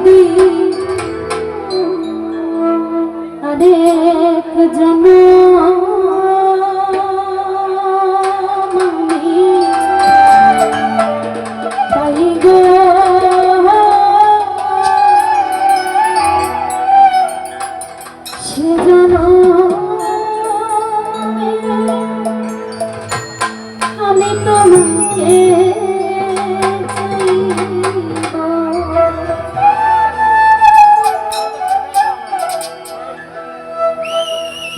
যদি আরেক জন্ম পাই গো, সে আমি তোমাকে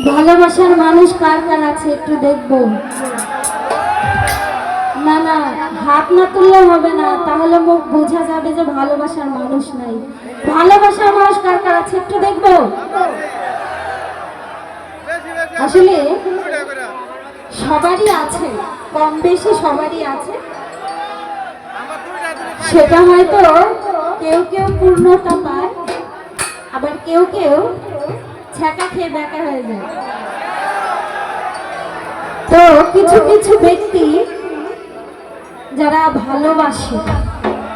ভালোবাসার মানুষ কার কার আছে একটু দেখবো। না না, হাত না তুললে হবে না, তাহলে মুখ বোঝা যাবে যে ভালোবাসার মানুষ নাই। ভালোবাসার মানুষ কার কার আছে একটু দেখবো। আসলে সবারই আছে, কম বেশি সবারই আছে। সেটা হয়তো কেউ কেউ পূর্ণতা পায়, আবার কেউ কেউ ছ্যাঁকা খেয়ে বেকা হয়ে যায়। তো কিছু কিছু ব্যক্তি যারা ভালোবাসে,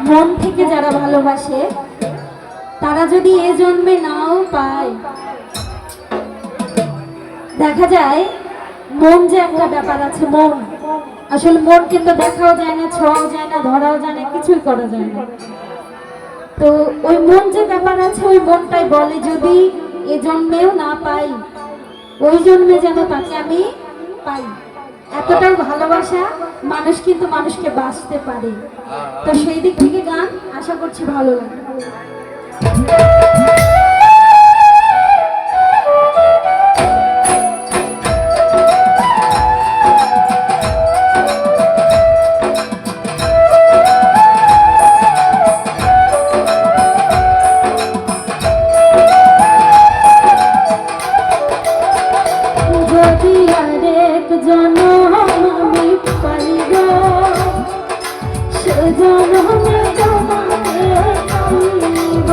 মন থেকে যারা ভালোবাসে, তারা যদি এ জন্মে নাও পায়, দেখা যায় মন যে একটা ব্যাপার আছে, মন আসলে মন কিন্তু দেখাও যায় না, ছোঁয়াও যায় না, ধরাও যায় না, কিছুই করা যায় না। তো ওই মন যে ব্যাপার আছে, ওই মনটাই বলে যদি এ জন্মেও না পাই, ওই জন্মে যেন তাকে আমি পাই। এতটাও ভালোবাসা মানুষ কিন্তু মানুষকে বাঁচতে পারে। তো সেই দিক থেকে গান আশা করছি ভালো লাগে। জনমে তোমাকে পাইব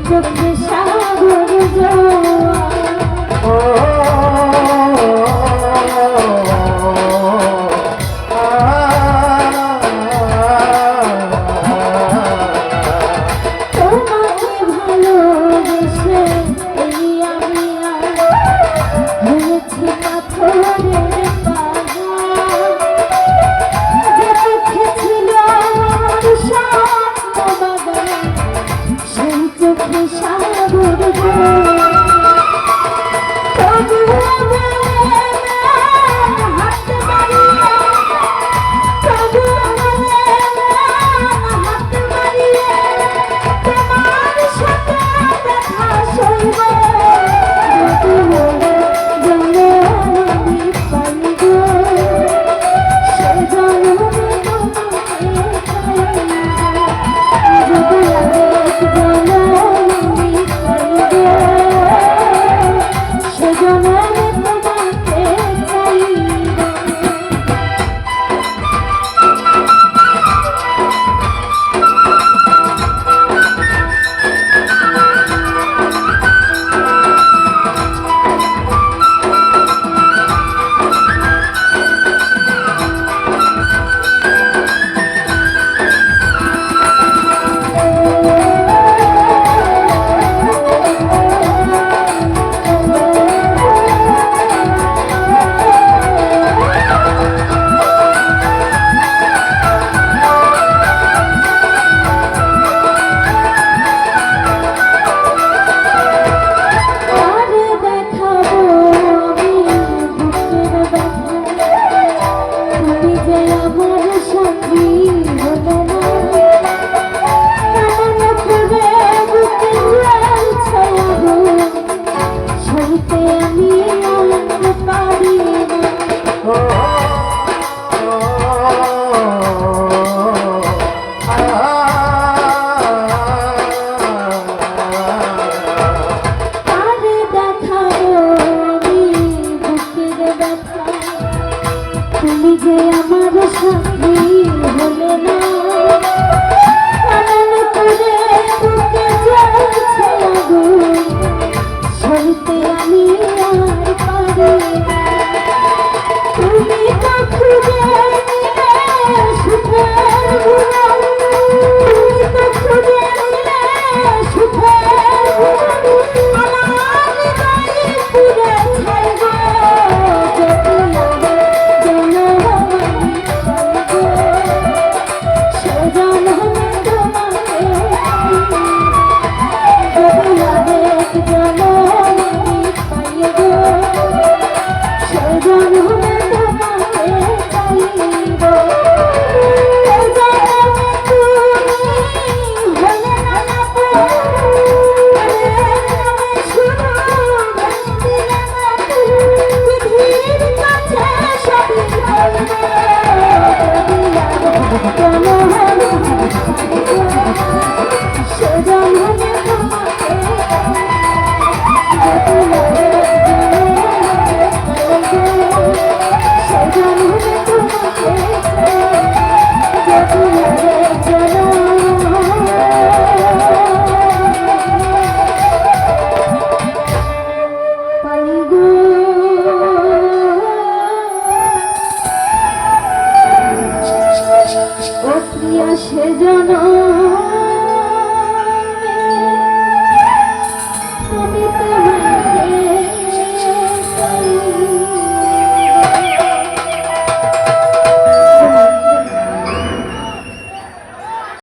চোখে সাগর তোমাকে ভালোবেসে এই আমি হয়েছি পাথরের পাহাড় যে চোখে ছিল আমার স্বপ্ন বাগান সেই চোখে সাগর